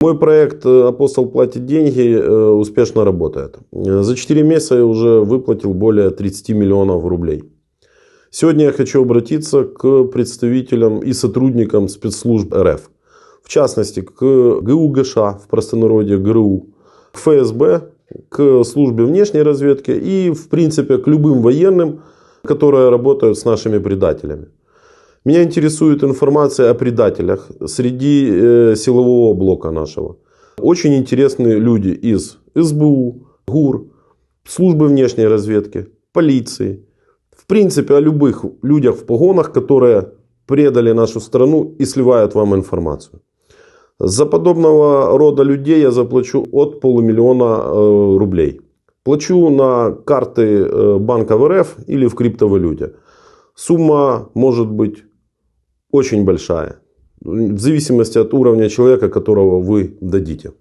Мой проект «Апостол платит деньги» успешно работает. За 4 месяца я уже выплатил более 30 миллионов рублей. Сегодня я хочу обратиться к представителям и сотрудникам спецслужб РФ. В частности, к ГУ ГШ, в простонародье ГРУ, к ФСБ, к службе внешней разведки и, в принципе, к любым военным, которые работают с нашими предателями. Меня интересует информация о предателях среди силового блока нашего. Очень интересные люди из СБУ, ГУР, службы внешней разведки, полиции. В принципе, о любых людях в погонах, которые предали нашу страну и сливают вам информацию. За подобного рода людей я заплачу от $500 000 рублей. Плачу на карты банков РФ или в криптовалюте. Сумма может быть очень большая, в зависимости от уровня человека, которого вы дадите.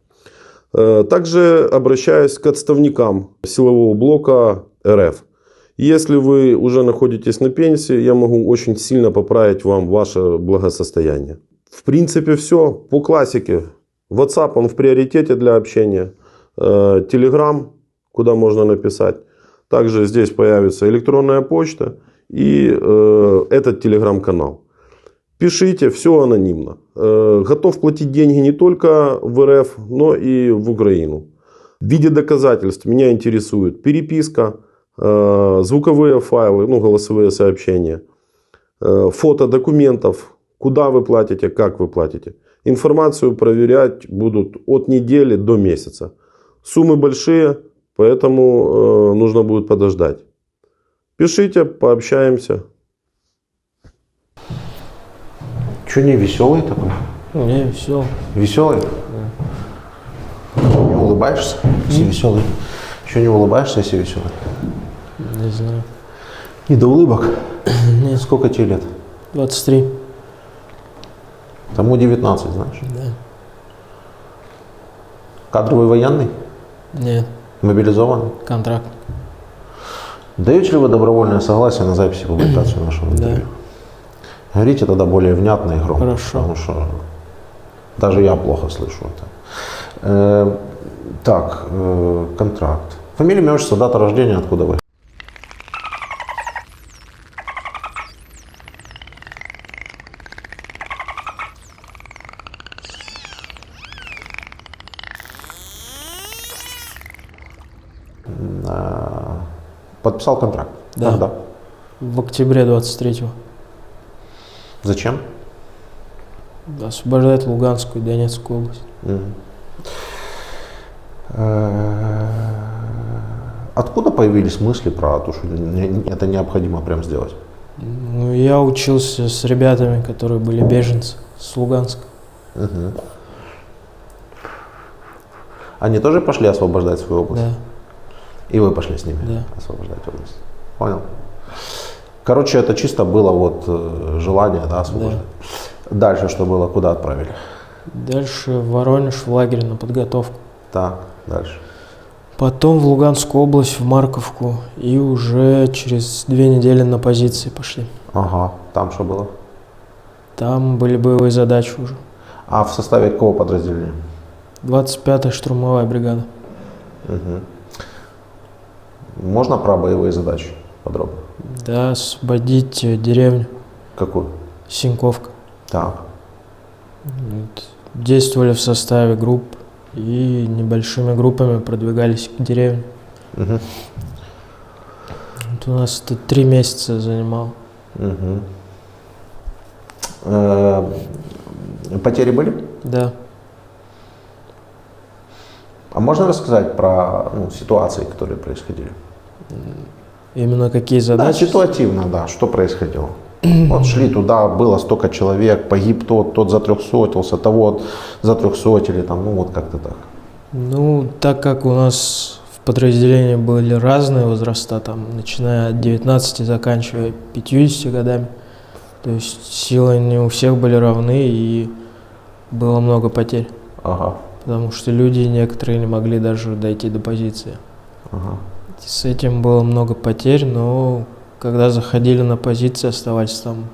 Также обращаюсь к отставникам силового блока РФ. Если вы уже находитесь на пенсии, я могу очень сильно поправить вам ваше благосостояние. В принципе, все по классике. WhatsApp, он в приоритете для общения. Telegram, куда можно написать. Также здесь появится электронная почта и этот Telegram-канал. Пишите, все анонимно. Готов платить деньги не только в РФ, но и в Украину. В виде доказательств меня интересует переписка, звуковые файлы, голосовые сообщения, фото документов, куда вы платите, как вы платите. Информацию проверять будут от недели до месяца. Суммы большие, поэтому нужно будет подождать. Пишите, пообщаемся. Че, не веселый такой? Не, веселый. Веселый? Да. Не улыбаешься, если веселый? Еще не улыбаешься, если веселый? Не знаю. Не до улыбок? Нет. Сколько тебе лет? 23. Тому 19, знаешь? Да. Кадровый военный? Нет. Мобилизованный? Контракт. Даете ли вы добровольное согласие на запись и публикацию нашего интервью? Да. Говорите тогда более внятно и громко. Хорошо. Потому что даже я плохо слышу это. Контракт. Фамилия, имя, отчество, дата рождения, откуда вы? Подписал контракт? Да. Когда? В октябре 23-го. Зачем? Освобождать Луганскую и Донецкую область. Откуда появились мысли про то, что это необходимо прям сделать? Ну, я учился с ребятами, которые были беженцы с Луганска. Угу. Они тоже пошли освобождать свою область? Да. И вы пошли с ними освобождать область? Понял. Короче, это чисто было желание, да, освобождать. Да. Дальше что было? Куда отправили? Дальше в Воронеж, в лагерь на подготовку. Так, дальше. Потом в Луганскую область, в Марковку. И уже через 2 недели на позиции пошли. Ага, там что было? Там были боевые задачи уже. А в составе какого подразделения? 25-я штурмовая бригада. Угу. Можно про боевые задачи подробно? Да, освободить деревню. Какую? Синьковка. Так. Действовали в составе групп и небольшими группами продвигались к деревне. Угу. У нас это 3 месяца занимало. Угу. Потери были? Да. А можно рассказать про ситуации, которые происходили? Именно какие задачи? Да, ситуативно, да, что происходило. Вот шли туда, было столько человек, погиб тот затрехсотился, того затрехсотили, как-то так. Так как у нас в подразделении были разные возраста, начиная от 19 и заканчивая 50 годами, то есть силы не у всех были равны и было много потерь. Ага. Потому что люди некоторые не могли даже дойти до позиции. Ага. С этим было много потерь, но когда заходили на позиции, оставались там,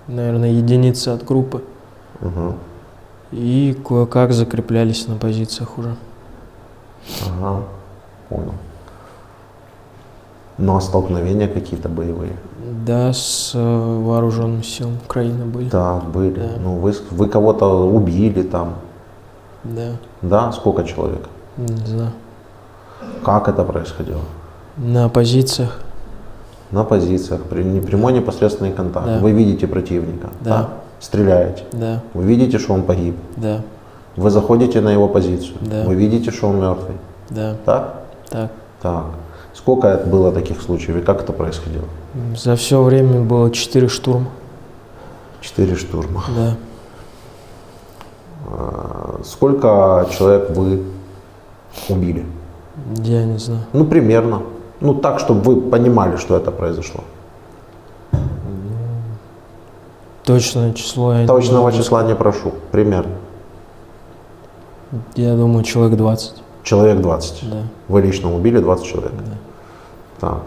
наверное, единицы от группы. Угу. И кое-как закреплялись на позициях уже. Ага, понял. Ну а столкновения какие-то боевые? Да, с вооруженными силами Украины были. Да, были. Да. Ну вы кого-то убили там. Да, Да? Сколько человек? не знаю. Как это происходило? На позициях. На позициях, прямой непосредственный контакт. Да. Вы видите противника, Да. Стреляете. Да, Вы видите, что он погиб. да, Вы заходите на его позицию. Да. Вы видите, что он мертвый. да, Так? так. Так. Сколько это было таких случаев и как это происходило? За все время было 4 штурма. 4 штурма. Да. Сколько человек вы убили? Я не знаю. Ну, примерно. Ну, так, чтобы вы понимали, что это произошло. Точное число я не Точного могу числа не прошу. Примерно. сказать. Я думаю, человек 20. Человек 20. Да. Вы лично убили 20 человек. Да.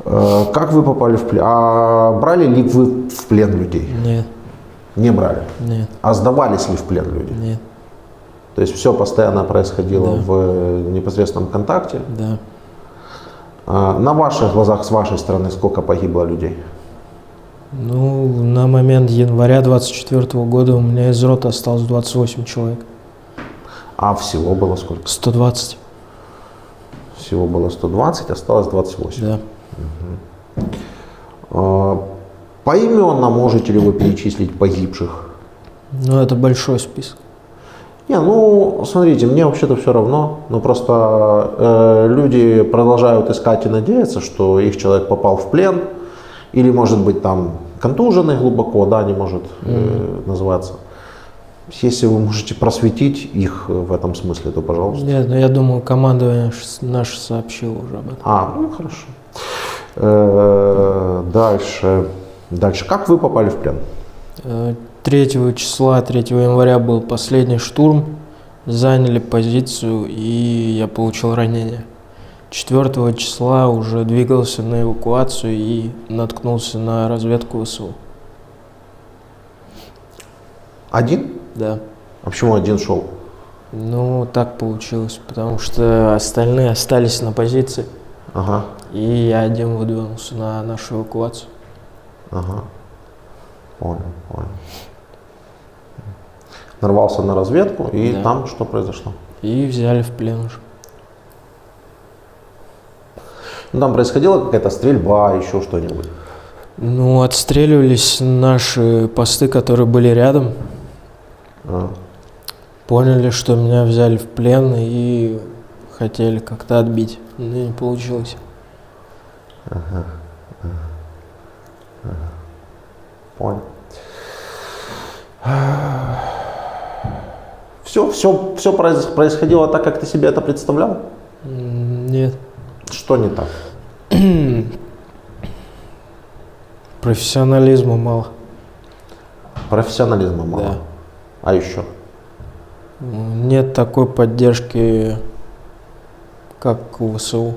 Так. Как вы попали в плен? А брали ли вы в плен людей? Нет, Не брали. нет, А сдавались ли в плен люди? нет. То есть все постоянно происходило Да. в непосредственном контакте. Да. На ваших глазах, с вашей стороны, сколько погибло людей? Ну, на момент января 24 года у меня из рота осталось 28 человек. А всего было сколько? 120. Всего было 120, осталось 28. Да. Поименно можете ли вы перечислить погибших? Ну, это большой список. Не, ну, смотрите, мне вообще-то все равно. Но просто люди продолжают искать и надеяться, что их человек попал в плен. Или, может быть, там контуженный глубоко, да, не может называться. Если вы можете просветить их в этом смысле, то пожалуйста. Нет, ну я думаю, командование наше сообщило уже об этом. Ну хорошо. Дальше. Как вы попали в плен? 3 числа, 3 января был последний штурм, заняли позицию, и я получил ранение. 4 числа уже двигался на эвакуацию и наткнулся на разведку ВСУ. Один? Да. А почему один шел? Ну, так получилось, потому что остальные остались на позиции, Ага, и я один выдвинулся на нашу эвакуацию. ага. Понял. Нарвался на разведку, и Да. там что произошло? И взяли в плен уже. Ну, там происходила какая-то стрельба, еще что-нибудь. Ну, отстреливались наши посты, которые были рядом. А. Поняли, что меня взяли в плен и хотели как-то отбить. Но не получилось. Понял. Все происходило так, как ты себе это представлял? Нет. Что не так? Профессионализма мало. Профессионализма мало. Да. А еще? Нет такой поддержки, как у ВСУ.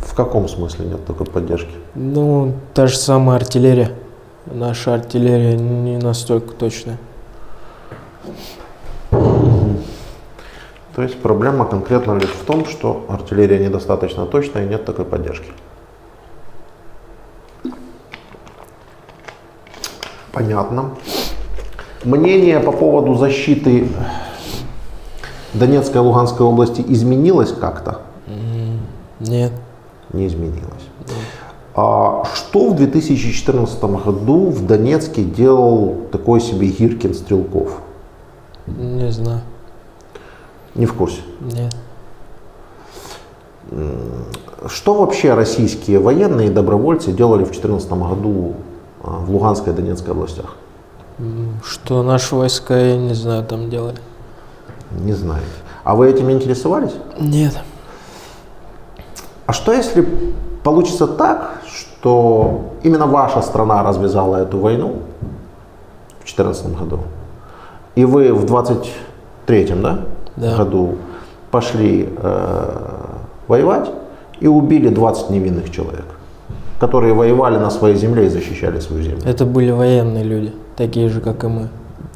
В каком смысле нет такой поддержки? Ну, та же самая артиллерия. Наша артиллерия не настолько точная. То есть проблема конкретно лишь в том, что артиллерия недостаточно точная и нет такой поддержки. Понятно. Мнение по поводу защиты Донецкой и Луганской области изменилось как-то? Нет. Не изменилось. А что в 2014 году в Донецке делал такой себе Гиркин Стрелков? Не знаю. Не в курсе. Нет. Что вообще российские военные и добровольцы делали в 2014 году в Луганской и Донецкой областях? Что наши войска, я не знаю, там делали. Не знаете. А вы этим интересовались? Нет. А что если получится так, что именно ваша страна развязала эту войну в 2014 году, и вы в 2023 Да. году пошли воевать и убили 20 невинных человек, которые воевали на своей земле и защищали свою землю? Это были военные люди, такие же, как и мы.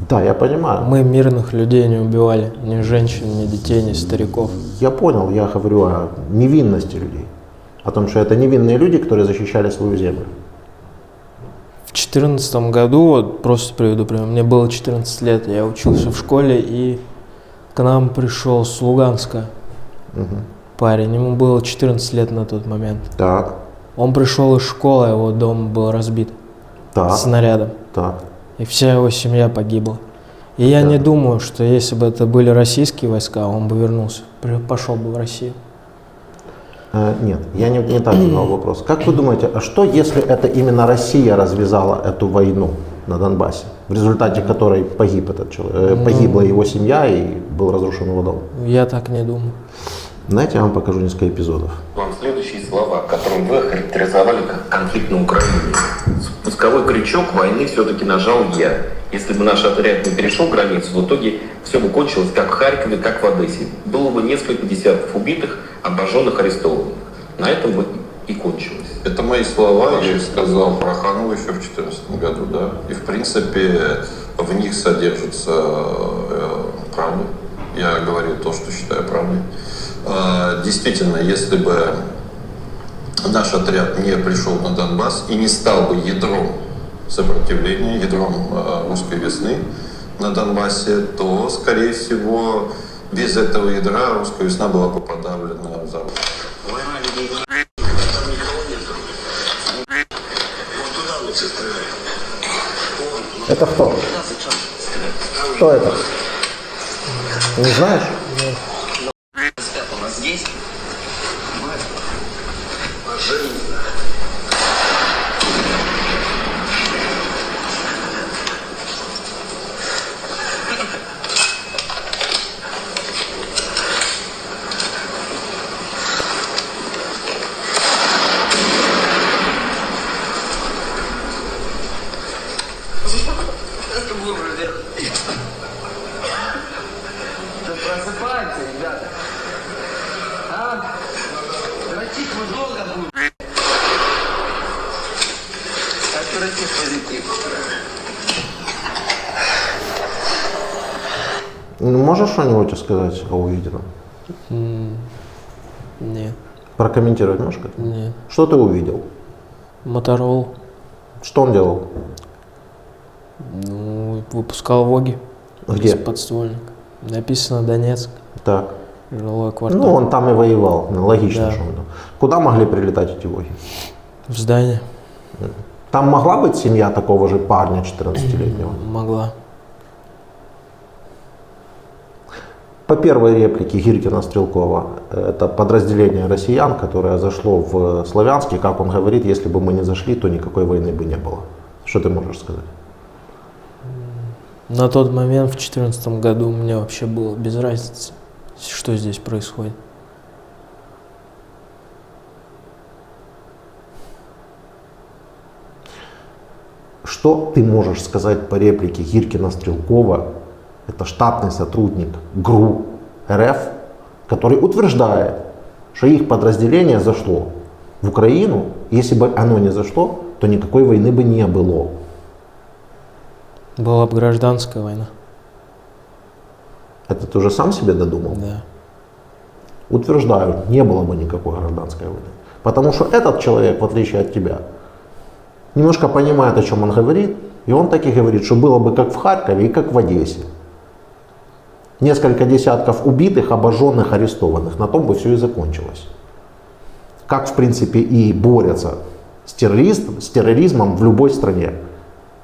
Да, я понимаю. Мы мирных людей не убивали, ни женщин, ни детей, ни стариков. Я понял, я говорю о невинности людей. О том, что это невинные люди, которые защищали свою землю. В 2014 году, вот просто приведу пример, мне было 14 лет, я учился в школе, и к нам пришел с Луганска парень, ему было 14 лет на тот момент. Так, Он пришел из школы, его дом был разбит так, снарядом, так. и вся его семья погибла. И я не думаю, что если бы это были российские войска, он бы вернулся, пошел бы в Россию. Нет, я не так задал вопрос. Как вы думаете, а что если это именно Россия развязала эту войну на Донбассе, в результате которой погиб этот человек, погибла его семья и был разрушен его дом? Я так не думаю. Знаете, я вам покажу несколько эпизодов. Вам следующие слова, которым вы охарактеризовали как конфликт на Украине. Спусковой крючок войны все-таки нажал я. Если бы наш отряд не перешел границу, в итоге все бы кончилось как в Харькове, как в Одессе. Было бы несколько десятков убитых, обожженных, арестованных. На этом бы и кончилось. Это мои слова, я их сказал Проханову еще в 2014 году, да. И в принципе в них содержится правда. Я говорю то, что считаю правдой. Действительно, если бы наш отряд не пришел на Донбасс и не стал бы ядром сопротивления, ядром русской весны на Донбассе, то, скорее всего, без этого ядра русская весна была бы подавлена в Запад. Это кто? Кто это? Ты не знаешь? Здесь просыпается, ребята. А? Дрочить мы долго будем. Оператив позитив. Можешь что-нибудь сказать о увиденном? Нет, Прокомментировать можешь как-то? нет. Что ты увидел? Моторол, Что он делал? ну, выпускал ВОГи Где? из подствольника. Написано Донецк, Так. жилой квартал. Ну, он там и воевал. Ну, логично, Да. что он там. Куда могли прилетать эти воги? В здание Там могла быть семья такого же парня 14-летнего? могла. По первой реплике Гиркина-Стрелкова, это подразделение россиян, которое зашло в Славянске, как он говорит, если бы мы не зашли, то никакой войны бы не было. Что ты можешь сказать? На тот момент, в 2014 году, мне вообще было без разницы, что здесь происходит. Что ты можешь сказать по реплике Гиркина-Стрелкова, это штатный сотрудник ГРУ РФ, который утверждает, что их подразделение зашло в Украину, если бы оно не зашло, то никакой войны бы не было. Была бы гражданская война. Это ты уже сам себе додумал? Да. Утверждаю, не было бы никакой гражданской войны. Потому что этот человек, в отличие от тебя, немножко понимает, о чем он говорит, и он так и говорит, что было бы как в Харькове и как в Одессе. Несколько десятков убитых, обожженных, арестованных. На том бы все и закончилось. Как, в принципе, и борются с терроризмом в любой стране,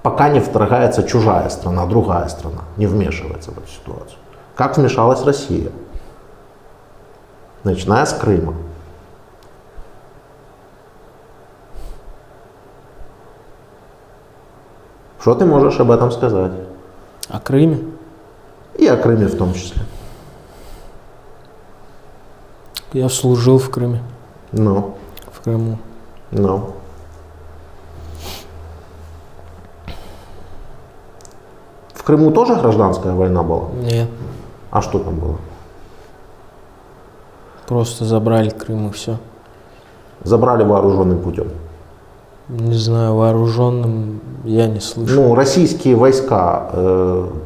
пока не вторгается чужая страна, другая страна, не вмешивается в эту ситуацию. Как вмешалась Россия, начиная с Крыма. Что ты можешь об этом сказать? О Крыме? И о Крыме в том числе. Я служил в Крыме, Ну, в Крыму. ну. В Крыму тоже гражданская война была? Нет, А что там было? просто забрали Крым и все. Забрали вооруженным путем. Не знаю, вооруженным я не слышал. Ну, российские войска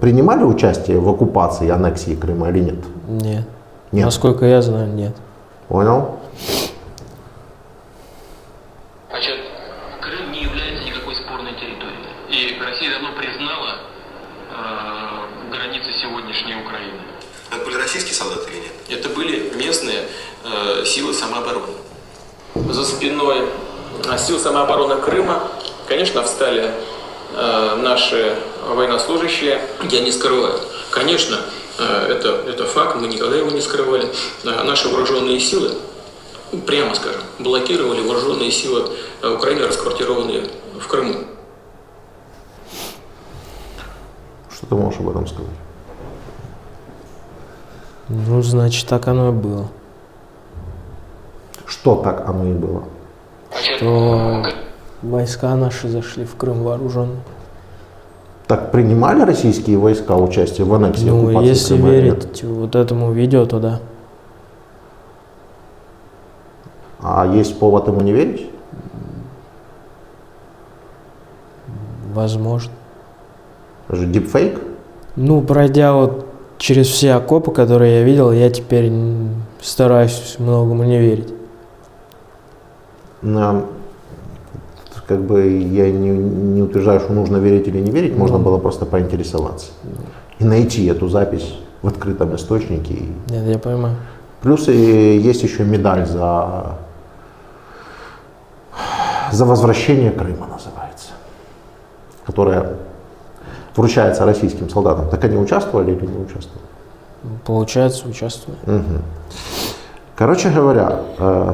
принимали участие в оккупации и аннексии Крыма или нет? Нет. Нет. Насколько я знаю, нет. Понял? Значит, Крым не является никакой спорной территорией. И Россия давно признала границы сегодняшней Украины. Это были российские солдаты или нет? Это были местные силы самообороны. За спиной сил самообороны Крыма, конечно, встали наши военнослужащие. Я не скрываю. Конечно, это факт, мы никогда его не скрывали. Наши вооруженные силы, прямо скажем, блокировали вооруженные силы Украины, расквартированные в Крыму. Что ты можешь об этом сказать? Ну, значит, так оно и было. Что так оно и было? То войска наши зашли в Крым вооруженные. Так принимали российские войска участие в аннексии и Ну, оккупации если Крыма или нет? верить вот этому видео, то да. А есть повод ему не верить? Возможно. Это же дипфейк? Ну, пройдя вот через все окопы, которые я видел, я теперь стараюсь многому не верить. Как бы я не утверждаю, что нужно верить или не верить, можно было просто поинтересоваться. И найти эту запись в открытом источнике. Нет, я понимаю. Плюс и есть еще медаль за возвращение Крыма, называется, которая вручается российским солдатам. Так они участвовали или не участвовали? Получается, участвую. Короче говоря,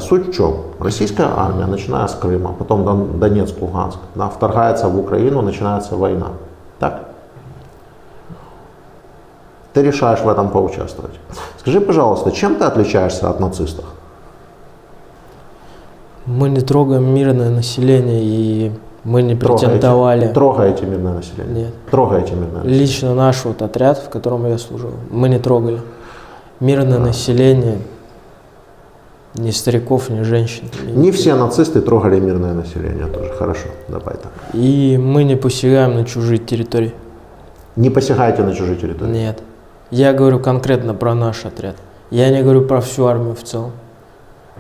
суть в чем? Российская армия, начиная с Крыма, потом Донецк, Луганск, да, вторгается в Украину, начинается война. Так? Ты решаешь в этом поучаствовать. Скажи, пожалуйста, чем ты отличаешься от нацистов? Мы не трогаем мирное население, и мы не претендовали. Трогаете мирное население? Нет. Трогаете мирное население? Лично наш вот отряд, в котором я служил, мы не трогали. Мирное население, ни стариков, ни женщин. Не все нацисты трогали мирное население тоже. Хорошо, давай так. И мы не посягаем на чужие территории. Не посягаете на чужие территории? Нет. Я говорю конкретно про наш отряд. Я не говорю про всю армию в целом.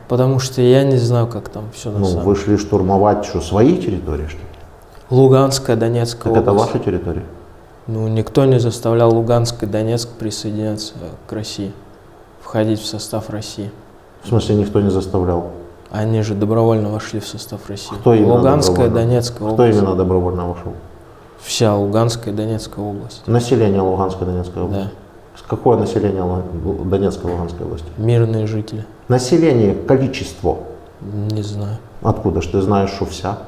Потому что я не знаю, как там все на Ну, самом вы шли штурмовать что, свои территории, что ли? Луганская, Донецкая Так это область. ваши территории? Ну, никто не заставлял Луганск и Донецк присоединяться к России, входить в состав России. В смысле, никто не заставлял? Они же добровольно вошли в состав России. Кто именно Луганская, добровольно? Донецкая Кто область. именно добровольно вошел? Вся Луганская и Донецкая область. Население Луганской и Донецкой области? Да. Какое население Донецкой и Луганской области? Мирные жители. Население, количество. Не знаю. Откуда ж ты знаешь, что вся?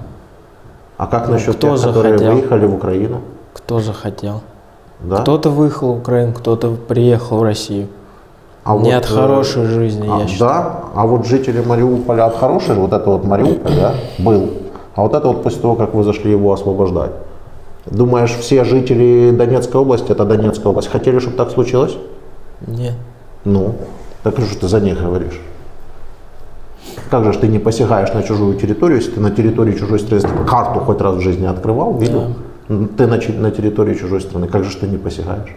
А как насчет кто тех, которые захотел? выехали в Украину? Кто захотел. Да? Кто-то выехал в Украину, кто-то приехал в Россию. А Не вот, от хорошей жизни, я считаю. Да, а вот жители Мариуполя от хорошей, вот это вот Мариуполь, да, был. А вот это вот после того, как вы зашли его освобождать. Думаешь, все жители Донецкой области, это Донецкая область, хотели, чтобы так случилось? Нет. Ну, так что ты за них говоришь? Как же ж ты не посягаешь на чужую территорию, если ты на территории чужой страны карту хоть раз в жизни открывал, видел? Ты на территории чужой страны, как же ж ты не посягаешь?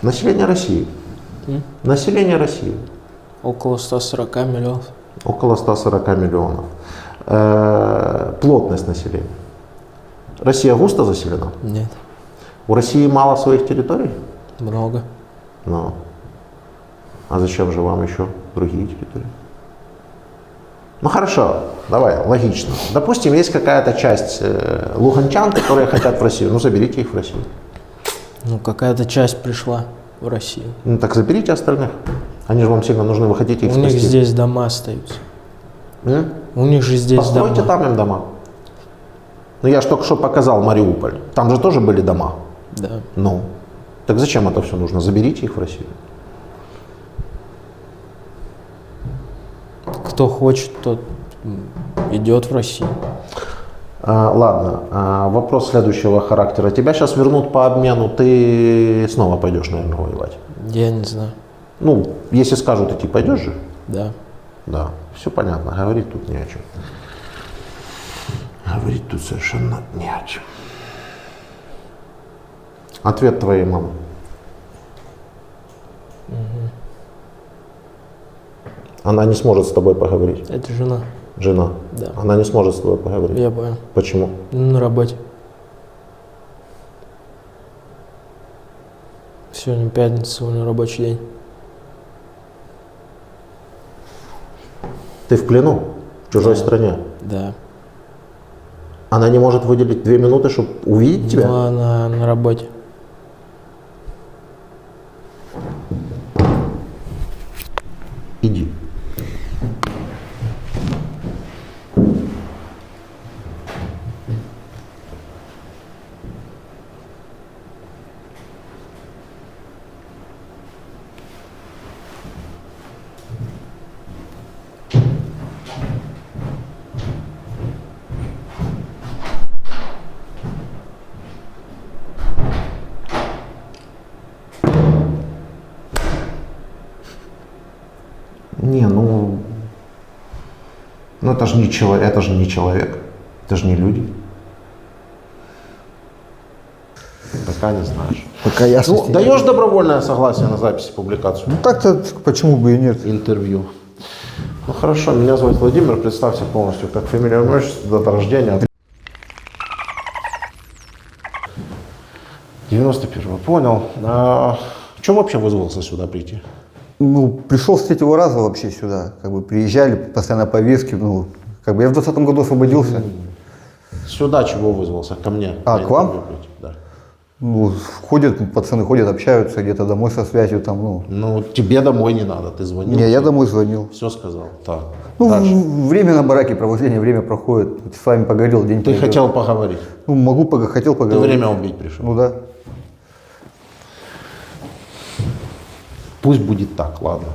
Население России. Население России. Около 140 миллионов. Около 140 миллионов. Плотность населения. Россия густо заселена? Нет. У России мало своих территорий? Много. Ну. А зачем же вам еще другие территории? Ну хорошо, давай, логично. Допустим, есть какая-то часть луганчан, которые хотят в Россию. Ну заберите их в Россию. Ну, какая-то часть пришла в Россию. Ну так заберите остальных. Они же вам сильно нужны, вы хотите их У них спасти. здесь дома остаются. М? У них же здесь Постройте дома. там им дома. Ну я же только что показал Мариуполь. Там же тоже были дома. Да. Ну, так зачем это все нужно? Заберите их в Россию. Кто хочет, тот идет в Россию. Ладно, вопрос следующего характера. Тебя сейчас вернут по обмену, ты снова пойдешь, наверное, воевать? Я не знаю. Ну, если скажут идти, пойдешь же? Да. Да, все понятно, говорить тут не о чем. Говорить тут совершенно не о чем. Ответ твоей мамы. Она не сможет с тобой поговорить. Это жена. Жена. Да. Она не сможет с тобой поговорить. Я понял. Почему? На работе. Сегодня пятница, у него рабочий день. Ты в плену? В чужой стране? Да. Она не может выделить 2 минуты, чтобы увидеть тебя? Ну, она на работе. Иди. Не, ну это же не человек, это же не человек, это же не люди. Пока не знаешь. Пока ясно. Ну, даешь добровольное согласие на запись и публикацию? Ну так-то почему бы и нет? Интервью. Ну хорошо, меня зовут Владимир, представься полностью, как фамилия, имя, отчество, дата рождения. 91-го, понял. Что вообще вызвался сюда прийти? Ну, пришел с 3-го раза вообще сюда. Как бы приезжали, постоянно повестки. Ну, как бы я в 2020 году освободился. Сюда чего вызвался? Ко мне. А, на к вам? интервью прийти, да. Ну, ходят, пацаны ходят, общаются, где-то домой со связью там, ну. Ну, тебе домой не надо, ты звонил. Не, я домой звонил. Все сказал. Так. Ну, Дальше. время на бараке, провождение, время проходит. Вот с вами поговорил, день Ты пройдет. хотел поговорить. Ну, хотел Ты поговорить. время убить пришел. Ну да. Пусть будет так, ладно.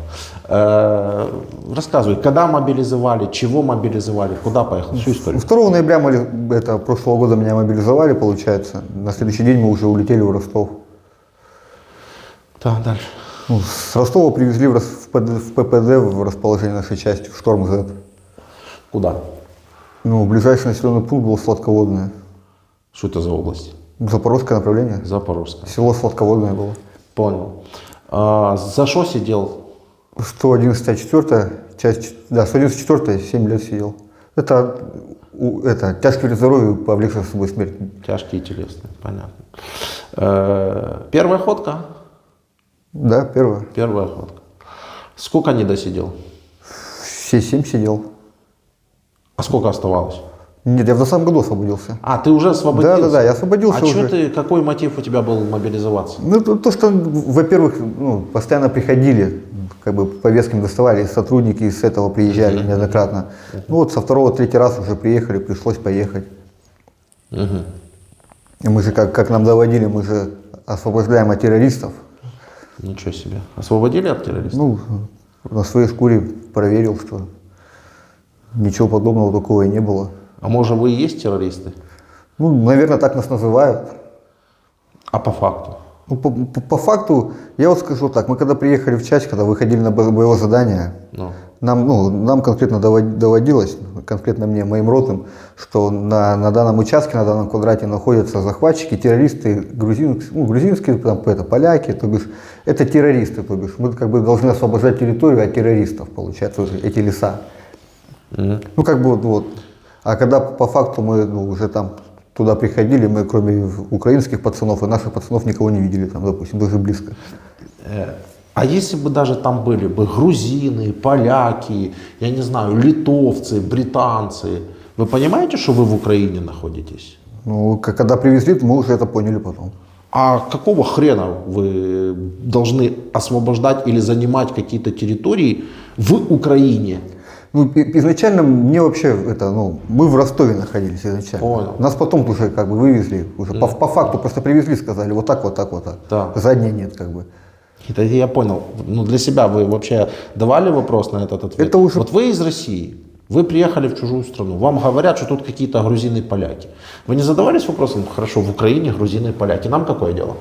Рассказывай, когда мобилизовали, чего мобилизовали, куда поехал, всю историю. 2 ноября прошлого года меня мобилизовали, получается. На следующий день мы уже улетели в Ростов. Так, дальше. Ну, с Ростова привезли в ППД, в расположение нашей части, в Шторм Z. Куда? Ну, ближайший населенный пункт был Сладководное. Что это за область? Запорожское направление. Запорожская. Село Сладководное было. Понял. За что сидел? 111-4, часть, да, 111-4, 7 лет сидел. Это тяжкий вред здоровью повлекший за собой смерть. Тяжкие телесные, понятно. Первая ходка? Да, первое. Первая ходка. Сколько не досидел? Все 7 сидел. А сколько оставалось? Нет, я в 2020 году освободился. А, ты уже освободился? Да, я освободился А уже. что ты, какой мотив у тебя был мобилизоваться? Ну, то, что, во-первых, ну, постоянно приходили, как бы повестками доставали, сотрудники из этого приезжали неоднократно. Ну вот со 2-3 раз уже приехали, пришлось поехать. И мы же, как нам доводили, мы же освобождаем от террористов. Ничего себе. Освободили от террористов? Ну, на своей шкуре проверил, что ничего подобного такого и не было. А может, вы и есть террористы? Ну, наверное, так нас называют. А по факту? Ну, по факту, я вот скажу так, мы когда приехали в часть, когда выходили на боевое задание, нам конкретно доводилось, конкретно мне, моим ротным, что на данном участке, на данном квадрате находятся захватчики, террористы, грузинские, там, поляки, то бишь, это террористы, то бишь, мы как бы должны освобождать территорию от террористов, получается, эти леса. Ну, как бы вот. А когда по факту мы уже там туда приходили, мы кроме украинских пацанов и наших пацанов никого не видели там, допустим, даже близко. А если бы даже там были бы грузины, поляки, я не знаю, литовцы, британцы, вы понимаете, что вы в Украине находитесь? Ну, когда привезли, мы уже это поняли потом. А какого хрена вы должны освобождать или занимать какие-то территории в Украине? Ну, изначально мне вообще, мы в Ростове находились изначально. Понял. Нас потом уже как бы вывезли, уже по факту просто привезли, сказали, вот так, вот так, вот так. Да. Задней нет как бы. Это я понял. Ну, для себя вы вообще давали вопрос на этот ответ? Это уже... Вот вы из России, Вы приехали в чужую страну, вам говорят, что тут какие-то грузины-поляки. Вы не задавались вопросом, хорошо, в Украине грузины-поляки, нам какое дело?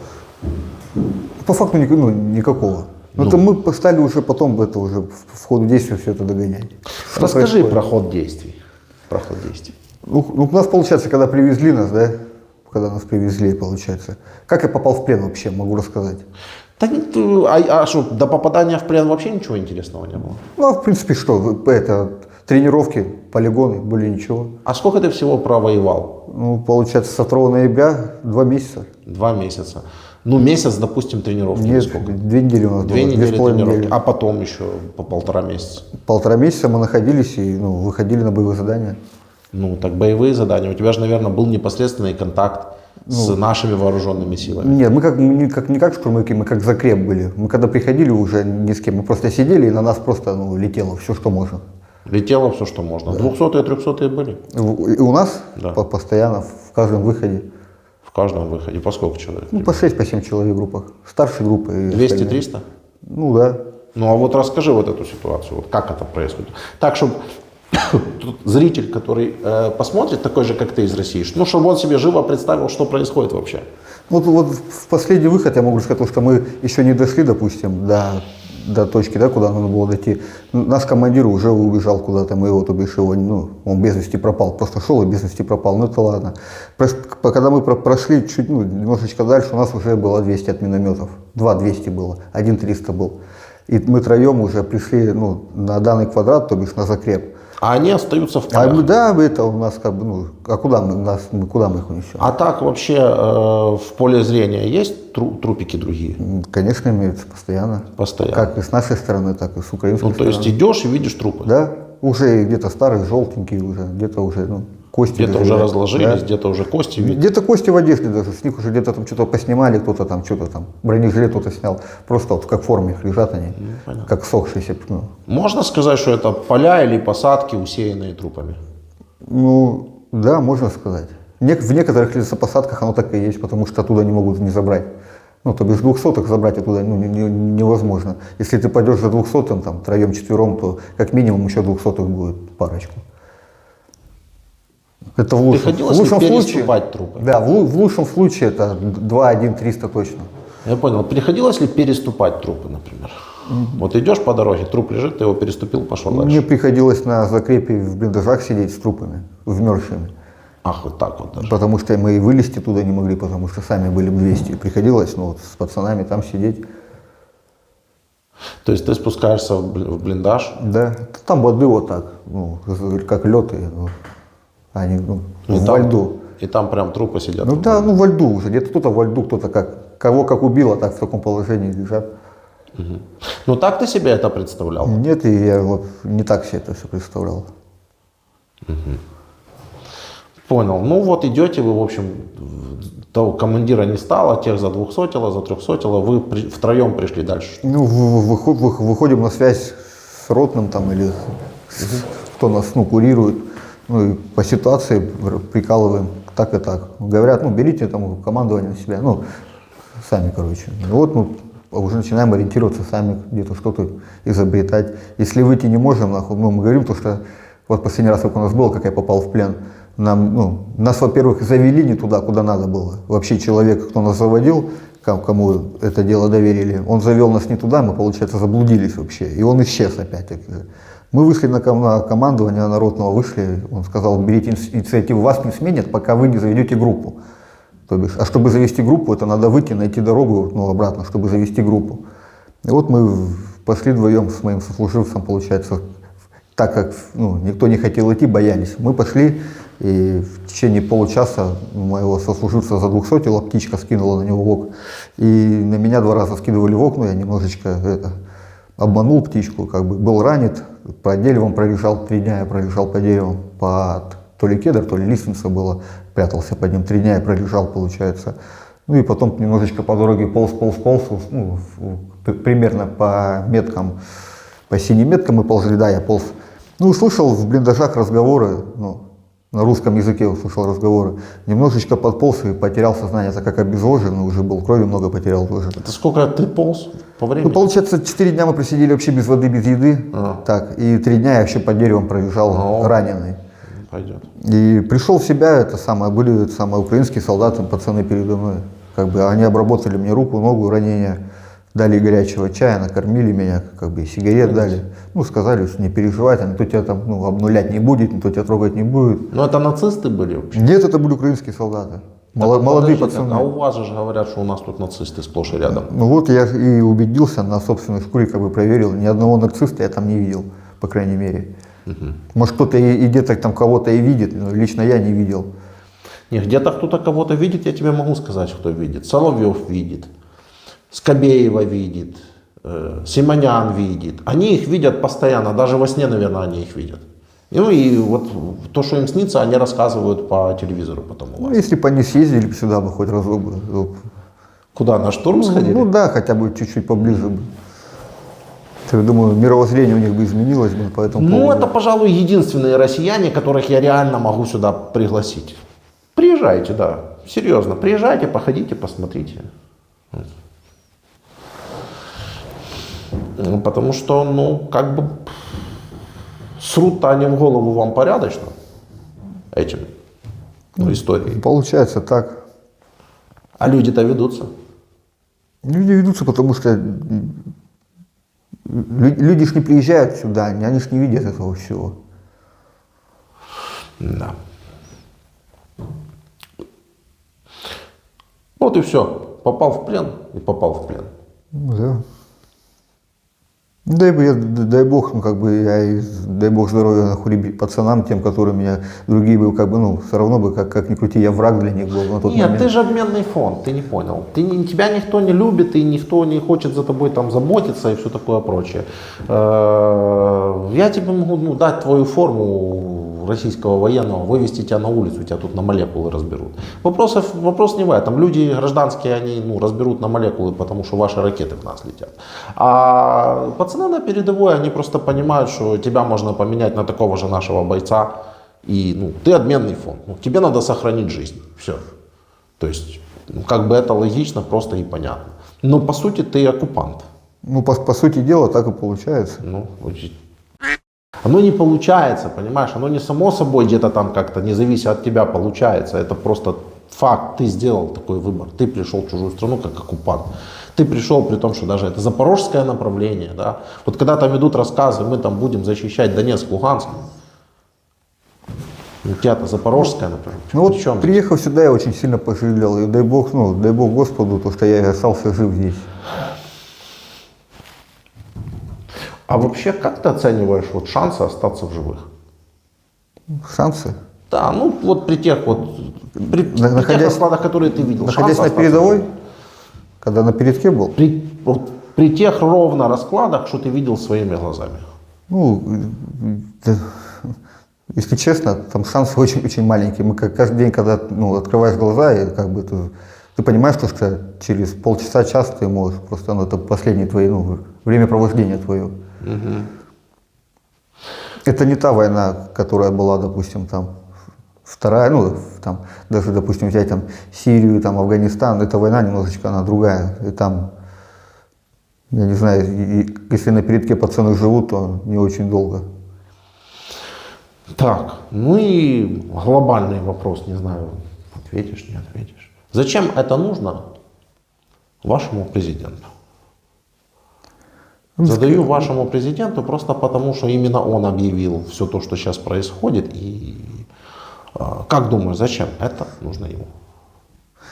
По факту никакого. Но это мы стали уже потом это уже в ходу действия все это догонять. Расскажи про ход действий. Ну, у нас, получается, когда привезли нас, да, когда нас привезли, получается, как я попал в плен вообще, могу рассказать. Да нет, а что, до попадания в плен вообще ничего интересного не было? Ну, а в принципе, что, это тренировки, полигоны, более ничего. А сколько ты всего провоевал? Ну, получается, со 2 ноября 2 месяца. 2 месяца. Ну, месяц, допустим, тренировки. Нет, сколько? 2 недели у нас 2 было, недели 2,5 тренировки. недели. А потом еще по 1,5 месяца. 1,5 месяца мы находились и выходили на боевые задания. Ну, так боевые задания. У тебя же, наверное, был непосредственный контакт с нашими вооруженными силами. Нет, мы не как штурмовики, мы как закреп были. Мы когда приходили уже ни с кем, мы просто сидели и на нас просто летело все, что можно. Летело все, что можно. 200-е, 300-е были? И у нас Да. Постоянно в каждом выходе. В каждом выходе. По сколько человек? Ну, по 6-7 человек в группах. Старшие группы. И остальные. 200-300? Ну да. Ну, а вот расскажи вот эту ситуацию. Вот как это происходит? Так, чтобы тут зритель, который посмотрит, такой же, как ты из России, ну, чтобы он себе живо представил, что происходит вообще. Вот в последний выход я могу сказать, что мы еще не дошли, допустим, до точки, да, куда надо было дойти. Наш командир уже убежал куда-то, мы его, то бишь, он без вести пропал, просто шел и без вести пропал, ну это ладно. Когда мы прошли чуть, немножечко дальше, у нас уже было 200 от минометов, 200 было, 300 был. И мы троем уже пришли на данный квадрат, то бишь на закреп. А они остаются в полях. Да, это у нас как бы, а куда мы их унесем? А так вообще в поле зрения есть трупики другие? Конечно, имеются постоянно. Постоянно. Как и с нашей стороны, так и с украинской Ну, то стороны. есть идешь и видишь трупы? Да, уже где-то старые, желтенькие уже, где-то уже кости. Где-то лежат, уже разложились, да. где-то уже кости видно. Где-то кости в одежде даже, с них уже где-то там что-то поснимали, кто-то там что-то там, бронежилет кто-то снял. Просто вот как в форме лежат они, как сохшиеся. Можно сказать, что это поля или посадки, усеянные трупами? Ну, да, можно сказать. В некоторых лесопосадках оно так и есть, потому что оттуда не могут не забрать. Ну, то бишь 200-х забрать оттуда невозможно. Если ты пойдешь за 200-м, там, троем-четвером, то как минимум еще 200-х будет парочку. Это в лучшем случае. переступать трупы? Да, в лучшем случае это 2-1-300 точно. Я понял. Приходилось ли переступать трупы, например? Вот идешь по дороге, труп лежит, ты его переступил, пошел дальше. Мне приходилось на закрепе в блиндажах сидеть с трупами, вмерзшими. Ах, вот так вот даже. Потому что мы и вылезти туда не могли, потому что сами были в 200. Приходилось с пацанами там сидеть. То есть ты спускаешься в блиндаж? Да, там воды вот так, как лед, они во льду. И там прям трупы сидят? Ну да, во льду уже, где-то кто-то во льду, кто-то кого как убило, так в таком положении лежат. Угу. Ну так ты себе это представлял? Нет, и я не так себе это все представлял. Угу. Понял. Ну вот идете вы, в общем, того командира не стало, тех за 200-го, за 300-го, вы втроем пришли дальше. Ну, выходим на связь с ротным там или кто нас курирует. Ну и по ситуации прикалываем так и так. Говорят, берите там командование на себя, сами, короче. И вот мы уже начинаем ориентироваться сами, где-то что-то изобретать. Если выйти не можем, мы говорим то, что вот последний раз, как у нас было, как я попал в плен, нас, во-первых, завели не туда, куда надо было. Вообще человек, кто нас заводил, кому это дело доверили, он завел нас не туда, мы, получается, заблудились вообще. И он исчез опять-таки. Мы вышли на командование народного, вышли, он сказал, берите инициативу, вас не сменят, пока вы не заведете группу. То бишь, а чтобы завести группу, это надо выйти, найти дорогу обратно, чтобы завести группу. И вот мы пошли вдвоем с моим сослуживцем, получается, так как никто не хотел идти, боялись. Мы пошли, и в течение получаса моего сослуживца за 200-го птичка скинула на него в окна. И на меня 2 раза скидывали в окна, я немножечко обманул птичку, был ранит, по деревам пролежал 3 дня, я пролежал по деревам, то ли кедр, то ли лиственница была, прятался под ним, 3 дня я пролежал, получается. Ну и потом немножечко по дороге полз, примерно по меткам, по синим меткам мы ползли, да, я полз. Ну, слышал в блиндажах разговоры, на русском языке услышал разговоры. Немножечко подполз и потерял сознание, так как обезвожен, уже был, крови много потерял тоже. Это сколько ты полз по времени? Ну, получается, 4 дня мы просидели вообще без воды, без еды. Так, и 3 дня я вообще под деревом пробежал раненый. Пойдет. И пришел в себя, были украинские солдаты, пацаны передо мной. Как бы они обработали мне руку, ногу, ранения, дали горячего чая, накормили меня, как бы и сигарет дали. Ну, сказали, что не переживай, никто тебя там обнулять не будет, никто тебя трогать не будет. Но это нацисты были вообще? Нет, это были украинские солдаты. Молодые пацаны. А у вас же говорят, что у нас тут нацисты сплошь и рядом. Ну вот я и убедился на собственной шкуре, как бы проверил, ни одного нациста я там не видел, по крайней мере. Может, кто-то и где-то там кого-то и видит, но лично я не видел. Не, где-то кто-то кого-то видит, я тебе могу сказать, кто видит. Соловьев видит, Скобеева видит, Симонян видит. Они их видят постоянно, даже во сне, наверное, они их видят. Ну и вот то, что им снится, они рассказывают по телевизору потом. Ну, если бы они съездили бы сюда бы хоть разок бы. Куда, на штурм сходили? Ну да, хотя бы чуть-чуть поближе бы. Я думаю, мировоззрение у них бы изменилось бы по этому поводу. Ну, это, пожалуй, единственные россияне, которых я реально могу сюда пригласить. Приезжайте, да, серьезно, приезжайте, походите, посмотрите. Ну, потому что, ну, как бы, срут-то они в голову вам порядочно этим, историей. Получается так. А люди-то ведутся. Люди ведутся, потому что люди ж не приезжают сюда, они ж не видят этого всего. Да. Вот и все. Попал в плен и попал в плен. Да. Дай бог, ну как бы дай бог здоровья нахуй пацанам, тем, которые меня другие бы, как бы, ну, все равно бы, как ни крути, я враг для них был на тот момент. Нет, ты же обменный фонд, ты не понял. Тебя никто не любит, и никто не хочет за тобой там заботиться и все такое прочее. Я тебе могу дать твою форму российского военного, вывести тебя на улицу, тебя тут на молекулы разберут. Вопрос не в этом. Люди гражданские, они разберут на молекулы, потому что ваши ракеты в нас летят. А пацаны на передовой, они просто понимают, что тебя можно поменять на такого же нашего бойца, и ты обменный фонд. Тебе надо сохранить жизнь. Все. То есть, как бы это логично, просто и понятно. Но по сути ты оккупант. Ну, по сути дела, так и получается. Оно не получается, понимаешь, оно не само собой где-то там как-то, не зависит от тебя, получается. Это просто факт, ты сделал такой выбор, ты пришел в чужую страну как оккупант. Ты пришел при том, что даже это запорожское направление, да. Вот когда там идут рассказы, мы там будем защищать Донецк, Луганск, у тебя-то запорожское направление. Ну вот, приехав сюда, я очень сильно пожалел, и дай бог Господу, то, что я остался жив здесь. А вообще, как ты оцениваешь шансы остаться в живых? Шансы? Да, вот при тех тех раскладах, которые ты видел. Находясь на передовой, когда на передке был? При тех ровно раскладах, что ты видел своими глазами. Если честно, там шансы очень маленькие. Мы каждый день, когда открываешь глаза, и как бы ты понимаешь, что через полчаса-час ты можешь, просто это последнее твое времяпровождение твое. Это не та война, которая была, допустим, там вторая, там даже, допустим, взять там Сирию, там Афганистан, эта война немножечко она другая. И там, я не знаю, если на передке пацаны живут, то не очень долго. Так, и глобальный вопрос, не знаю, ответишь, не ответишь. Зачем это нужно вашему президенту? Задаю вашему президенту просто потому, что именно он объявил все то, что сейчас происходит. И как думаешь, зачем это нужно ему?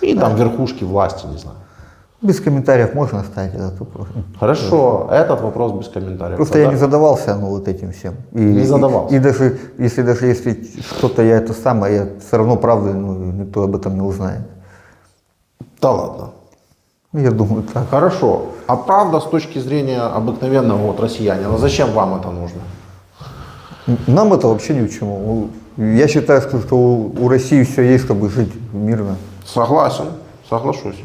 И там верхушки власти, не знаю. Без комментариев можно оставить этот вопрос. Хорошо, этот вопрос без комментариев. Просто я не задавался этим всем. Не задавался. И даже если что-то я это самое, я все равно правда, никто об этом не узнает. Да ладно. Я думаю, так. Хорошо. А правда с точки зрения обыкновенного россиянина, зачем вам это нужно? Нам это вообще ни к чему. Я считаю, что у России все есть, чтобы жить мирно. Согласен, соглашусь.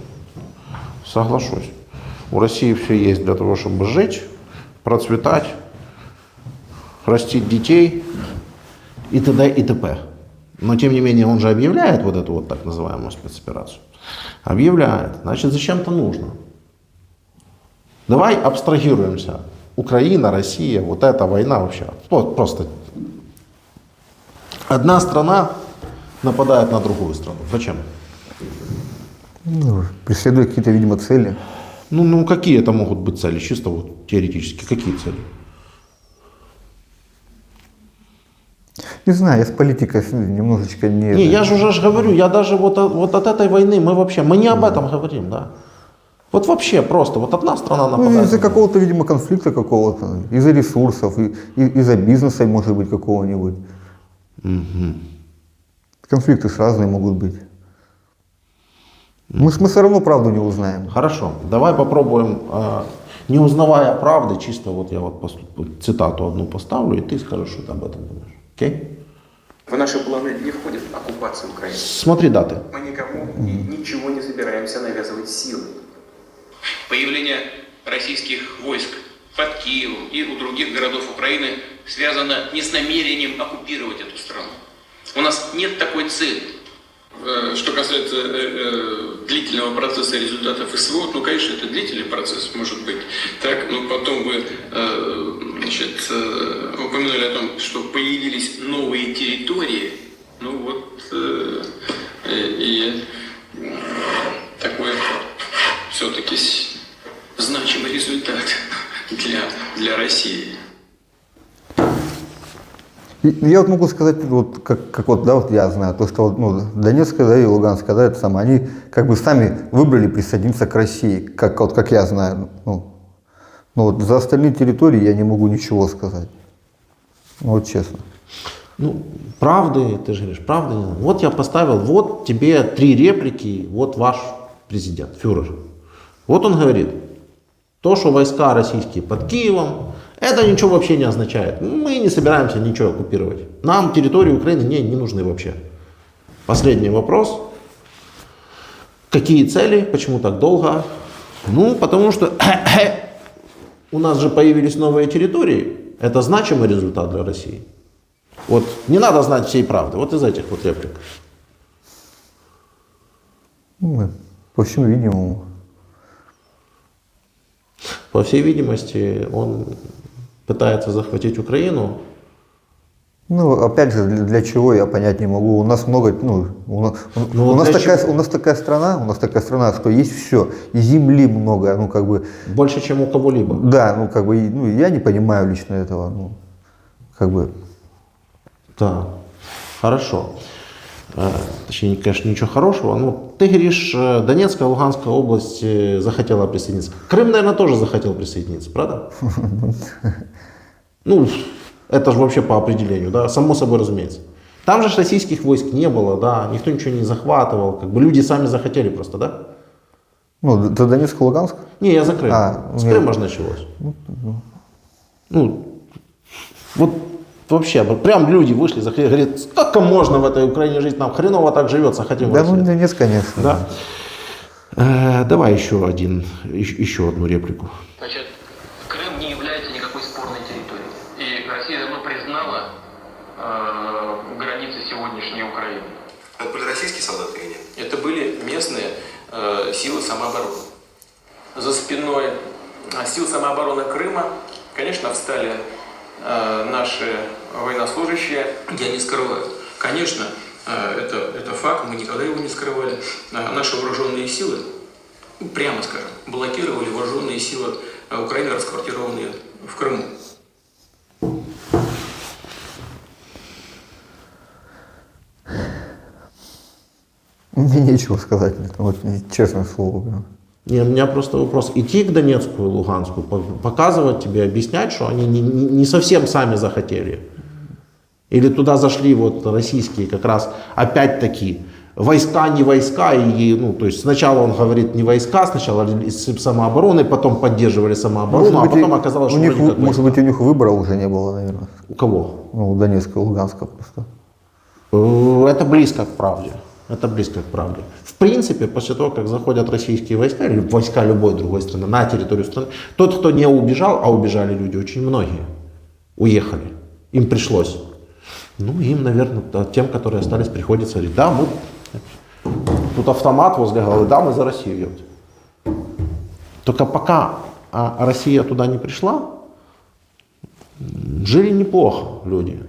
У России все есть для того, чтобы жить, процветать, растить детей и т.д. и т.п. Но тем не менее он же объявляет вот эту вот так называемую спецоперацию. Объявляет. Значит, зачем-то нужно. Давай абстрагируемся. Украина, Россия, вот эта война вообще. Вот просто одна страна нападает на другую страну. Зачем? Ну, преследуя какие-то, видимо, цели. Ну, какие это могут быть цели? Чисто вот теоретически. Какие цели? Не знаю, я с политикой немножечко не... Не, я же уже говорю, я даже вот от этой войны мы не об этом говорим, да. Вот вообще просто, вот одна страна нападает. Ну, из-за какого-то, видимо, конфликта какого-то, из-за ресурсов, из-за бизнеса, может быть, какого-нибудь. Угу. Конфликты ж разные могут быть. Мы все равно правду не узнаем. Хорошо, давай попробуем, не узнавая правды, чисто вот я вот цитату одну поставлю, и ты скажешь, что ты об этом думаешь. Окей? В наши планы не входит оккупация Украины. Смотри даты. Мы никому и ничего не собираемся навязывать силой. Появление российских войск под Киевом и у других городов Украины связано не с намерением оккупировать эту страну. У нас нет такой цели. Что касается длительного процесса результатов СВО, ну, конечно, это длительный процесс, может быть. Так, но потом вы упомянули о том, что появились новые территории. Ну вот и такой все-таки значимый результат для России. Я вот могу сказать, вот, как вот, да, вот я знаю, то, что вот, ну, Донецкая, да, и Луганская, да, это самое, они как бы сами выбрали присоединиться к России, как я знаю. Ну, вот за остальные территории я не могу ничего сказать. Ну, вот честно. Ну, правды, ты же говоришь, правды не знаю. Вот я поставил, вот тебе 3 реплики, вот ваш президент, фюрер. Вот он говорит, то, что войска российские под Киевом, это ничего вообще не означает. Мы не собираемся ничего оккупировать. Нам территории Украины не нужны вообще. Последний вопрос. Какие цели? Почему так долго? Ну, потому что у нас же появились новые территории. Это значимый результат для России. Вот не надо знать всей правды. Вот из этих вот реплик. Ну, по всему видимому. По всей видимости, он пытается захватить Украину. Ну, опять же, для чего, я понять не могу. У нас много, у нас такая страна, что есть все, и земли много, ну, как бы... Больше, чем у кого-либо. Да, ну, как бы, ну, я не понимаю лично этого, ну, как бы... Да, хорошо. Точнее, конечно, ничего хорошего. Ну, ты говоришь, Донецкая, Луганская область захотела присоединиться. Крым, наверное, тоже захотел присоединиться, правда? Ну, это же вообще по определению, да, само собой разумеется. Там же российских войск не было, да, никто ничего не захватывал, как бы люди сами захотели просто, да? Ну, это Донецк, Луганск? Не, я за Крым. С Крыма же началось. Ну, вот вообще, прям люди вышли, говорят, сколько можно в этой Украине жить, нам хреново так живется, хотим да, ну, нет, конечно. Да. Давай еще одну реплику. Значит, Крым не является никакой спорной территорией. И Россия давно признала границы сегодняшней Украины. Это были российские солдаты или нет? Это были местные силы самообороны. За спиной сил самообороны Крыма, конечно, встали наши военнослужащие, я не скрываю. Конечно, это факт, мы никогда его не скрывали. Наши вооруженные силы, прямо скажем, блокировали вооруженные силы Украины, расквартированные в Крыму. Мне нечего сказать, вот, честное слово. Не, у меня просто вопрос. Идти к Донецку и Луганску, показывать тебе, объяснять, что они не совсем сами захотели. Или туда зашли вот российские как раз опять-таки войска, не войска. И, ну, то есть сначала он говорит не войска, сначала из самообороны, потом поддерживали самооборону, а потом оказалось, что вроде как может быть, у них выбора уже не было, наверное. У кого? Ну, у Донецка и Луганска просто. Это близко к правде. Это близко к правде. В принципе, после того, как заходят российские войска, или войска любой другой страны, на территорию страны, тот, кто не убежал, а убежали люди очень многие, уехали. Им пришлось. Ну, им, наверное, тем, которые остались, приходится говорить, да, мы... Тут автомат возле головы, да, мы за Россию идем. Только пока Россия туда не пришла, жили неплохо люди.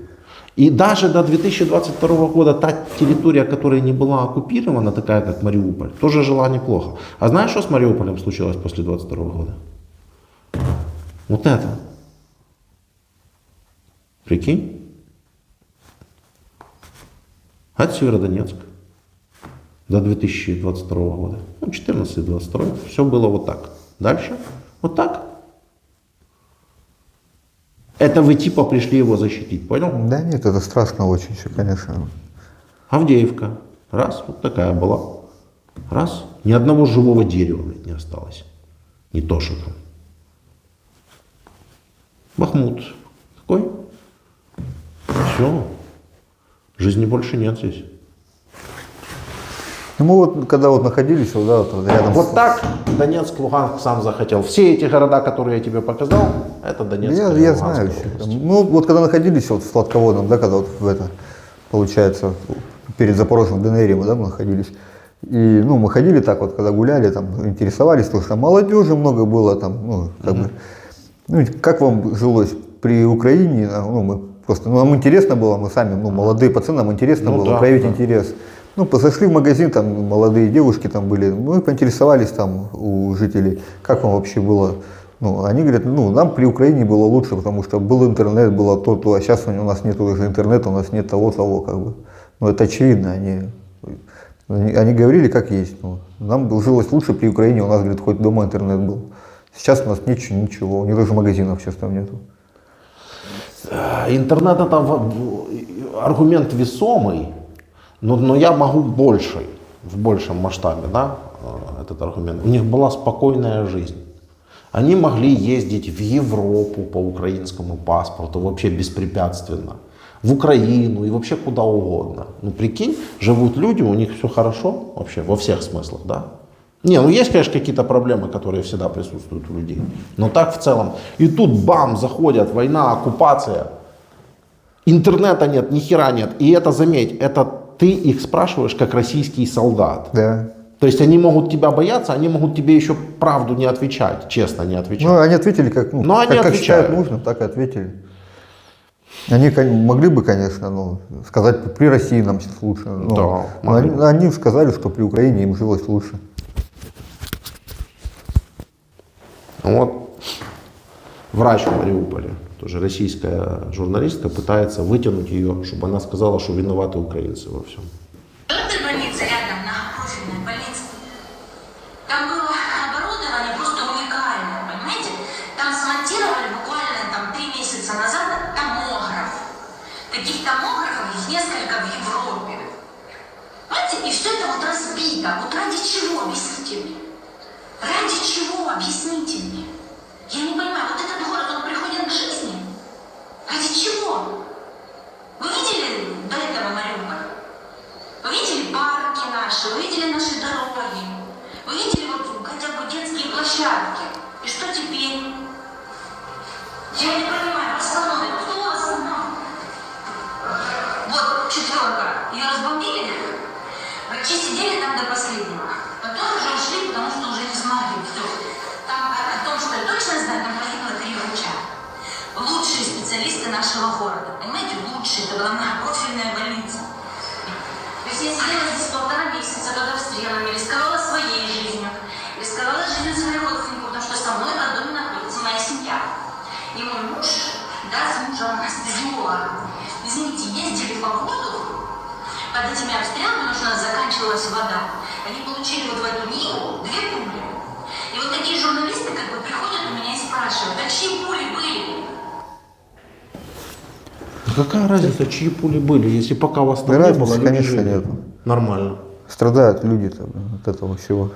И даже до 2022 года та территория, которая не была оккупирована, такая как Мариуполь, тоже жила неплохо. А знаешь, что с Мариуполем случилось после 2022 года? Вот это. Прикинь? Это Северодонецк. До 2022 года. Ну, 14-22. Все было вот так. Дальше вот так. Это вы типа пришли его защитить, понял? Да нет, это страшно очень все, конечно. Авдеевка. Раз, вот такая была. Раз. Ни одного живого дерева не осталось. Не то, что там. Бахмут. Какой? Все. Жизни больше нет здесь. Ну, мы вот, когда вот находились вот, да, вот рядом Вот так Донецк, Луганск сам захотел. Все эти города, которые я тебе показал, это Донецк. Я знаю все. Ну, вот когда находились вот в Сладководном, да, когда вот в это, получается, перед Запорожьем в ДНР мы, да, мы находились. И, ну, мы ходили так вот, когда гуляли, там, интересовались, потому что там молодежи много было, там, ну, как бы, ну, как вам жилось при Украине, ну, мы просто, ну, нам интересно было, мы сами, ну, молодые пацаны, нам интересно было да, проявить да. интерес. Ну, зашли в магазин, там молодые девушки там были, мы поинтересовались там у жителей, как вам вообще было. Ну, они говорят, ну, нам при Украине было лучше, потому что был интернет, было то, а сейчас у нас нет уже интернета, у нас нет того, как бы. Ну, это очевидно, они говорили как есть. Ну, нам жилось лучше при Украине, у нас, говорит, хоть дома интернет был. Сейчас у нас ничего, у них даже магазинов сейчас там нету. Интернет это аргумент весомый. Но я могу в большем масштабе, да, этот аргумент. У них была спокойная жизнь. Они могли ездить в Европу по украинскому паспорту вообще беспрепятственно, в Украину и вообще куда угодно. Ну, прикинь, живут люди, у них все хорошо вообще во всех смыслах, да. Не, ну есть, конечно, какие-то проблемы, которые всегда присутствуют у людей. Но так в целом. И тут бам, заходят, война, оккупация. Интернета нет, ни хера нет. И это, заметь, это ты их спрашиваешь как российский солдат. Да. То есть они могут тебя бояться, они могут тебе еще правду не отвечать, честно не отвечать. Ну, они ответили как, ну, Но они как считают отвечают. нужным, так и ответили. Они могли бы, конечно, ну, сказать, при России нам сейчас лучше. Ну, Да, но они сказали, что при Украине им жилось лучше. Вот врач в Мариуполе, тоже российская журналистка, пытается вытянуть ее, чтобы она сказала, что виноваты украинцы во всем. Эта больница рядом, многопрофильная больница. Там было оборудование просто уникальное, понимаете? Там смонтировали буквально там 3 месяца назад томограф. Таких томографов есть несколько в Европе. Понимаете, и все это вот разбито. Вот ради чего, объясните мне? Ради чего, объясните мне? Я не понимаю, вот этот город, он приходит к жизни? Ради чего? Вы видели до этого Мариуполь? Вы видели парки наши, вы видели наши дороги, вы видели вот хотя бы детские площадки. И что теперь? Я не понимаю, восстановлено, кто восстановил? Вот четверка, ее разбомбили, врачи сидели там до последнего. Потом уже ушли, потому что уже не смогли. Все. Там о том, что я точно знаю, там погибло 3 врача. Лучшие специалисты нашего города. Понимаете, лучшие. Это была многопрофильная больница. То есть я сидела здесь 1,5 месяца под обстрелами, рисковала своей жизнью, рисковала жизнью своих родственников, потому что со мной в доме находится моя семья. И мой муж, да, с мужем анестезиолога, извините, ездили по воду под этими обстрелами, потому что у нас заканчивалась вода. Они получили вот в эту ниву 2 пули. И вот такие журналисты как бы приходят у меня и спрашивают, а чьи пули были? Какая разница, чьи пули были, если пока вас там не было, люди конечно, жили. нет. Нормально. Страдают люди от этого всего.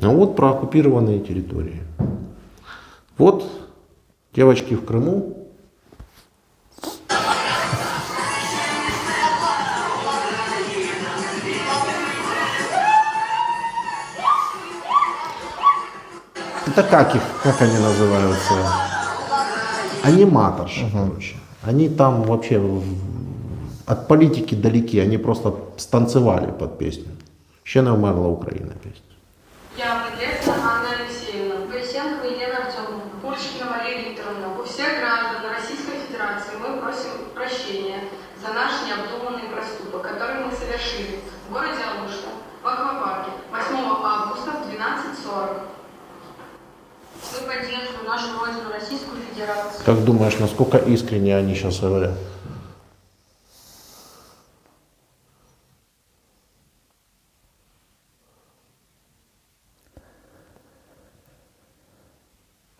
А вот про оккупированные территории. Вот девочки в Крыму. Это как они называются? Аниматорши, короче. Они там вообще от политики далеки, они просто станцевали под песню. Ще не вмерла Україна песня. Я Подлецкая Анна Алексеевна, Борисенко Елена Артемовна, Пульшкина Мария Викторовна. У всех граждан Российской Федерации мы просим прощения за наш необдуманный проступок, который мы совершили в городе Алушта, в аквапарке, 8 августа в 12:40. Мы поддерживаем нашу родину, Российскую Федерацию. Как думаешь, насколько искренне они сейчас говорят?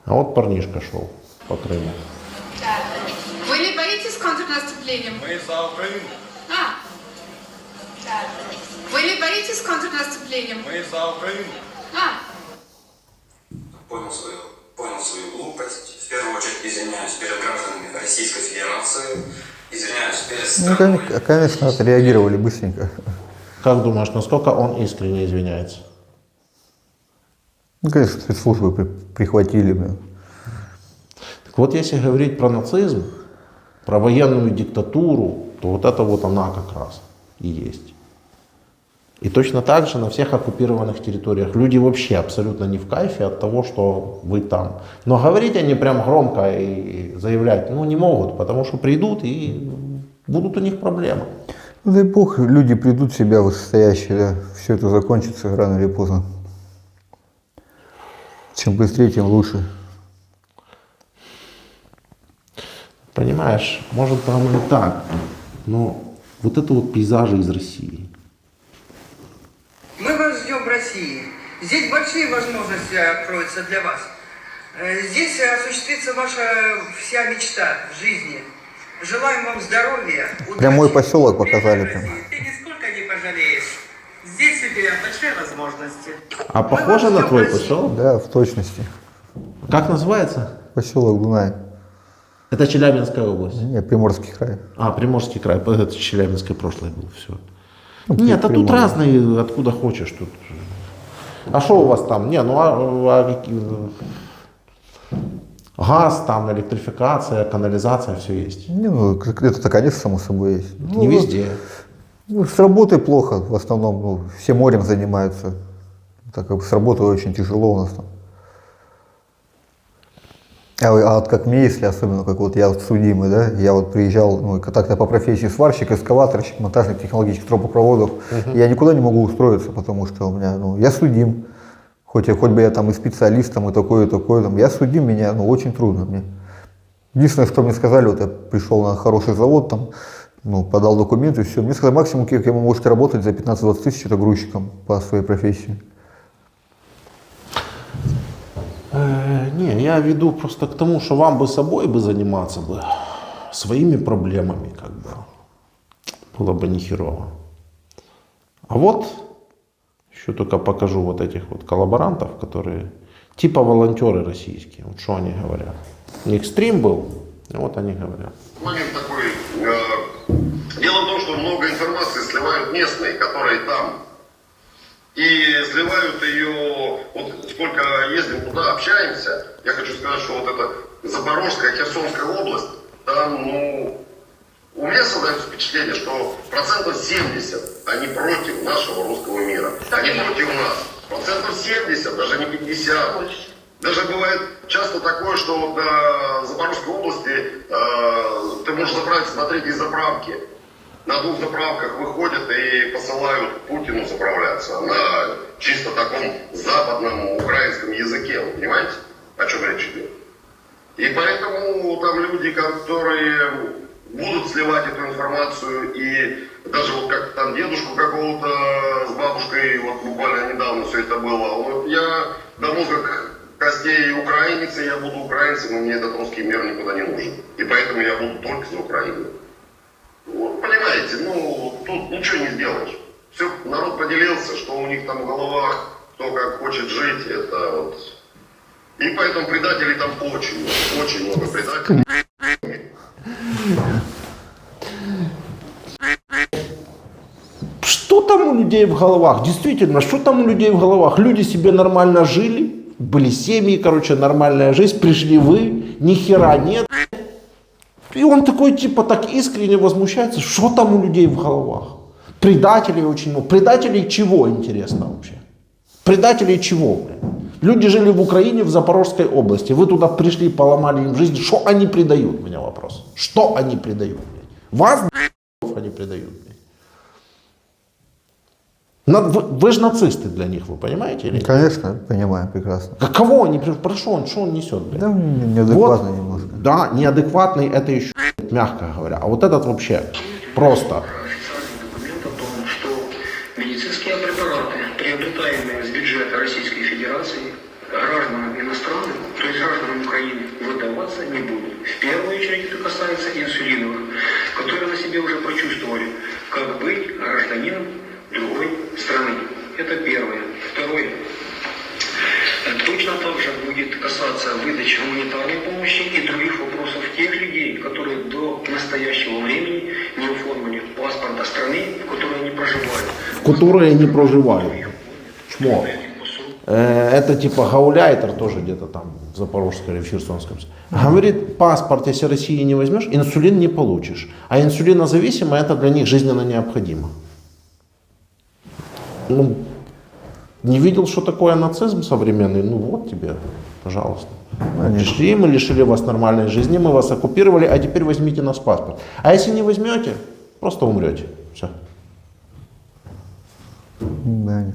А вот парнишка шел по Крыму. Вы не боитесь контрнаступления? Мы за Украину. Вы не боитесь контрнаступления? Мы за Украину. Понял свою глупость. В первую очередь извиняюсь перед гражданами Российской Федерации. Извиняюсь перед страной. Ну, конечно, отреагировали быстренько. Как думаешь, насколько он искренне извиняется? Ну, конечно, спецслужбы прихватили. Блин. Так вот, если говорить про нацизм, про военную диктатуру, то вот это вот она как раз и есть. И точно так же на всех оккупированных территориях люди вообще абсолютно не в кайфе от того, что вы там. Но говорить они прям громко и заявлять, не могут, потому что придут и будут у них проблемы. Ну, дай бог, люди придут в себя вышестоящие, да. Все это закончится рано или поздно. Чем быстрее, тем лучше. Понимаешь, может там и так, но вот это вот пейзажи из России. Мы вас ждем в России. Здесь большие возможности откроются для вас. Здесь осуществится ваша вся мечта в жизни. Желаем вам здоровья, удачи. Прям мой поселок показали. Прям. Ты нисколько не пожалеешь. Здесь у тебя большие возможности. А похоже на твой поселок? Да, в точности. Как называется? Поселок Дунай. Это Челябинская область? Не, Приморский край. А, Приморский край. Это Челябинское прошлое было, все. Ну, Нет, а тут Приморье. разные, откуда хочешь. Тут. А что у вас там? Не, газ там, электрификация, канализация, все есть. Не, это-то, конечно, само собой есть. Не везде. С работой плохо, в основном, все морем занимаются. Так как бы с работой очень тяжело у нас там. А вот как мне, если особенно, как вот я вот судимый, да, я вот приезжал, так-то по профессии сварщик, экскаваторщик, монтажник технологических трубопроводов, я никуда не могу устроиться, потому что у меня, я судим, хоть бы я там и специалист, там, и такой, там, я судим, меня, очень трудно мне. Единственное, что мне сказали, вот я пришел на хороший завод, там, подал документы, все, мне сказали, максимум, как вы можете работать за 15-20 тысяч, это грузчиком по своей профессии. Не, я веду просто к тому, что вам бы собой бы заниматься бы, своими проблемами, как бы, было бы нехерово. А вот, еще только покажу вот этих вот коллаборантов, которые, типа волонтеры российские, вот что они говорят. У них стрим был, и вот они говорят. Момент такой, дело в том, что много информации сливают местные, которые там. И сливают ее, вот сколько ездим туда, общаемся, я хочу сказать, что вот эта Запорожская, Херсонская область, там, у меня создается впечатление, что 70% они против нашего русского мира, они против нас. 70%, даже не 50%. Даже бывает часто такое, что вот в Запорожской области ты можешь заправиться на 3-й заправке. На 2 заправках выходят и посылают Путину заправляться на чисто таком западном украинском языке. Вы понимаете, о чем речь идет? И поэтому там люди, которые будут сливать эту информацию, и даже вот как там дедушку какого-то с бабушкой, вот буквально недавно все это было. Вот я до мозга костей украинец, и я буду украинцем, и мне этот русский мир никуда не нужен. И поэтому я буду только за Украину. Вот, понимаете, тут ничего не сделаешь. Все, народ поделился, что у них там в головах, кто как хочет жить, это вот. И поэтому предателей там очень много предателей. Что там у людей в головах? Действительно, что там у людей в головах? Люди себе нормально жили, были семьи, нормальная жизнь, пришли вы, ни хера нет. И он такой, типа, так искренне возмущается, что там у людей в головах. Предателей очень много. Предателей чего, интересно вообще? Предателей чего, блин? Люди жили в Украине, в Запорожской области. Вы туда пришли, поломали им жизнь. Что они предают, у меня вопрос. Что они предают, блин? Вас, блин, они предают, блин. Вы же нацисты для них, вы понимаете? Или? Конечно, понимаю прекрасно. А кого они, что он несет, блин? Да, неадекватно вот, немножко. Да, неадекватный, это еще, мягко говоря. А вот этот вообще просто. Документ о том, что медицинские препараты, приобретаемые с бюджета Российской Федерации, гражданам иностранным, то есть гражданам Украины, выдаваться не будут. В первую очередь это касается инсулиновых, которые на себе уже прочувствовали, как быть гражданином другой страны. Это первое. Второе. Точно так же будет касаться выдачи гуманитарной помощи и других вопросов тех людей, которые до настоящего времени не оформили паспорта страны, в которой они проживают. В которой они проживают. Чмо. Это типа гауляйтер тоже где-то там в Запорожской или в Херсонском. Говорит, паспорт, если России не возьмешь, инсулин не получишь. А инсулинозависимо это для них жизненно необходимо. Ну, не видел, что такое нацизм современный? Ну вот тебе, пожалуйста. Пришли, мы лишили вас нормальной жизни, мы вас оккупировали, а теперь возьмите наш паспорт. А если не возьмете, просто умрете. Все. Да.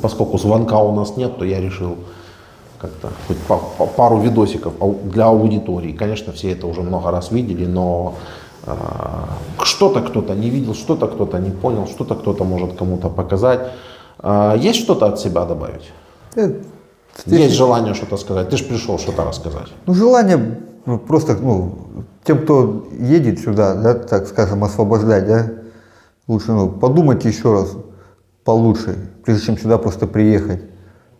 Поскольку звонка у нас нет, то я решил как-то хоть пару видосиков для аудитории. Конечно, все это уже много раз видели, но что-то кто-то не видел, что-то кто-то не понял, что-то кто-то может кому-то показать. Есть что-то от себя добавить? Есть желание что-то сказать? Ты же пришел что-то рассказать. Ну, желание просто, тем, кто едет сюда, да, так скажем, освобождать, да, лучше подумать еще раз получше, прежде чем сюда просто приехать.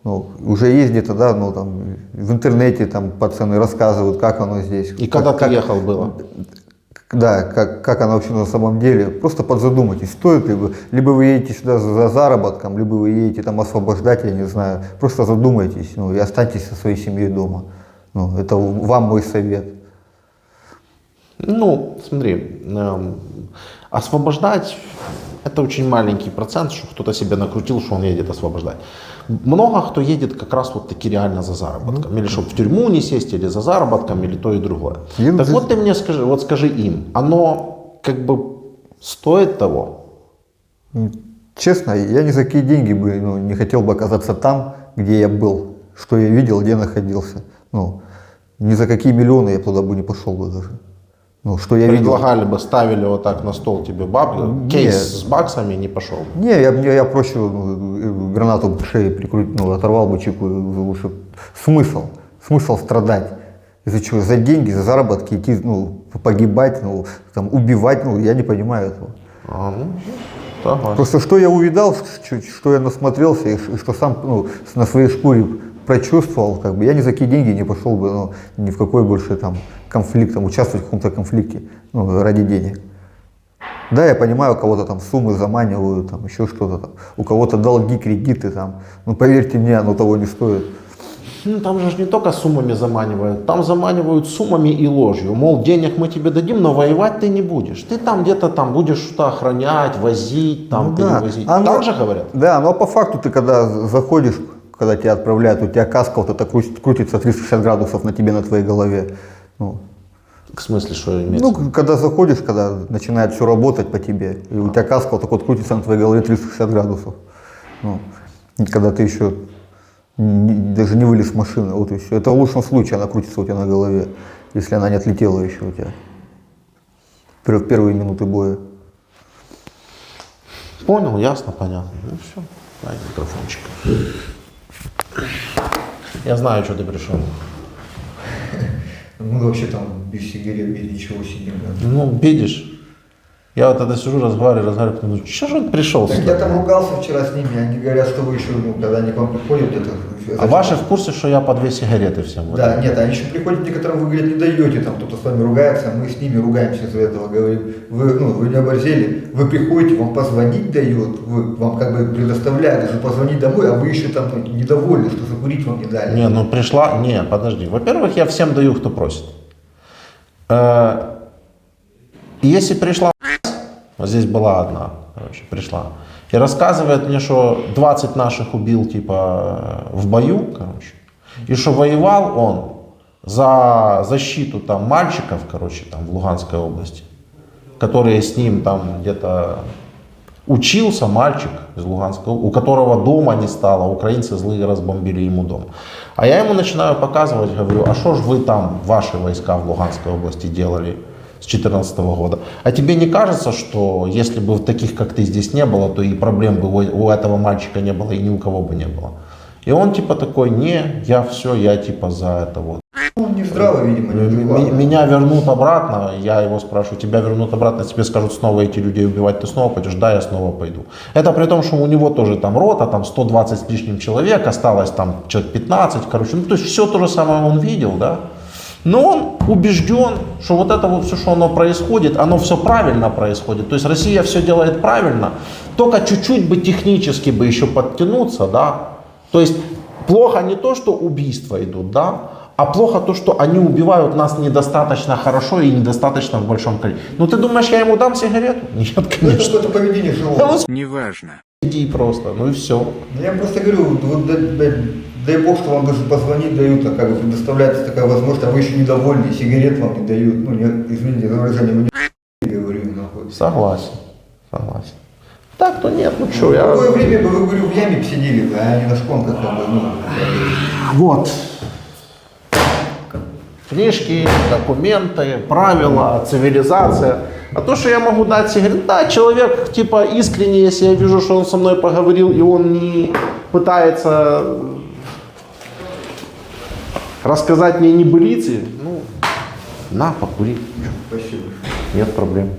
Уже есть где-то, да, там, в интернете там пацаны рассказывают, как оно здесь. И когда ты ехал было? Да, как оно вообще на самом деле. Просто подзадумайтесь, стоит ли вы, либо вы едете сюда за заработком, либо вы едете там освобождать, я не знаю. Просто задумайтесь, и останьтесь со своей семьей дома. Это вам мой совет. Смотри, освобождать это очень маленький процент, что кто-то себе накрутил, что он едет освобождать. Много кто едет как раз вот таки реально за заработком. Или чтобы в тюрьму не сесть, или за заработком, или то и другое. Так вот ты мне скажи, вот скажи им, оно как бы стоит того? Честно, я ни за какие деньги бы не хотел бы оказаться там, где я был, что я видел, где находился. Ни за какие миллионы я туда бы не пошел бы даже. Что я Предлагали видел. бы, ставили вот так на стол тебе кейс с баксами, не пошел бы? Не, я проще гранату в шее прикрутил, оторвал бы чеку, лучше. Смысл страдать. Из-за чего? За деньги, за заработки идти, погибать, там, убивать, я не понимаю этого. Просто что я увидал, что я насмотрелся, и что сам на своей шкуре прочувствовал, я ни за какие деньги не пошел бы, ни в какой больше там конфликт, участвовать в каком-то конфликте, ради денег. Да, я понимаю, у кого-то там суммы заманивают, там еще что-то там, у кого-то долги, кредиты там, поверьте мне, оно того не стоит. Там же не только суммами заманивают, там заманивают суммами и ложью. Мол, денег мы тебе дадим, но воевать ты не будешь. Ты там где-то там будешь что-то охранять, возить, там перевозить. Так же говорят? Да, но по факту ты когда заходишь, когда тебя отправляют, у тебя каска вот это крутится 360 градусов на тебе, на твоей голове. В смысле, что имеется? Когда заходишь, когда начинает все работать по тебе, и у тебя каска вот так вот крутится на твоей голове 360 градусов. Когда ты еще даже не вылез с машины, вот и все. Это в лучшем случае она крутится у тебя на голове, если она не отлетела еще у тебя в первые минуты боя. Понял, ясно, понятно. Все, дай микрофончик. Я знаю, что ты пришел. Мы вообще там без сигарет, без ничего сидим. Да? Видишь, я вот это сижу, разговариваю, что же он пришел так сюда? я там ругался вчера с ними, они говорят, что вы еще, когда они к вам приходят, где-то А ваши в курсе, что я по 2 сигареты всем выдаю? Да, нет, они еще приходят, некоторым вы, говорят, не даете, там кто-то с вами ругается, мы с ними ругаемся из-за этого, говорим, вы не оборзели, вы приходите, вам позвонить дают, вам как бы предоставляют даже позвонить домой, а вы еще там недовольны, что закурить вам не дали. Не, ну пришла, не, подожди, во-первых, я всем даю, кто просит. Если пришла, вот здесь была одна, короче, пришла, и рассказывает мне, что 20 наших убил, типа, в бою, короче, и что воевал он за защиту там мальчиков, короче, там в Луганской области, которые с ним там где-то учился, мальчик из Луганской области, у которого дома не стало, украинцы злые разбомбили ему дом. А я ему начинаю показывать, говорю, а что ж вы там, ваши войска в Луганской области делали с 2014 года? А тебе не кажется, что если бы таких, как ты, здесь не было, то и проблем бы у этого мальчика не было, и ни у кого бы не было? И он типа такой, не, я все, я типа за это вот. Он не здраво, видимо, не Меня вернут обратно, я его спрашиваю, тебя вернут обратно, тебе скажут снова эти людей убивать, ты снова пойдешь? Да, я снова пойду. Это при том, что у него тоже там рота, там 120 с лишним человек, осталось там человек 15, короче, ну то есть все то же самое он видел, да. Но он убежден, что вот это вот все, что оно происходит, оно все правильно происходит. То есть Россия все делает правильно, только чуть-чуть бы технически бы еще подтянуться, да. То есть плохо не то, что убийства идут, да, а плохо то, что они убивают нас недостаточно хорошо и недостаточно в большом количестве. Ну ты думаешь, я ему дам сигарету? Нет, конечно. Это поведение живого. Неважно. Иди просто, ну и все. Я просто говорю, вот, дай бог, что вам даже позвонить дают, а как бы предоставляется такая возможность, а вы еще недовольны, сигарет вам не дают. Ну, не, извините за выражение, мы не говорю, нахуй. Согласен. Так, то нет, ну что, я... В какое время бы вы, говорю, в яме сидели, а не на шконках, как бы, ну... Вот. Книжки, документы, правила, цивилизация. А то, что я могу дать сигарету, да, человек, типа, искренне, если я вижу, что он со мной поговорил, и он не пытается рассказать мне небылицы, ну, на, покури. Спасибо. Нет проблем.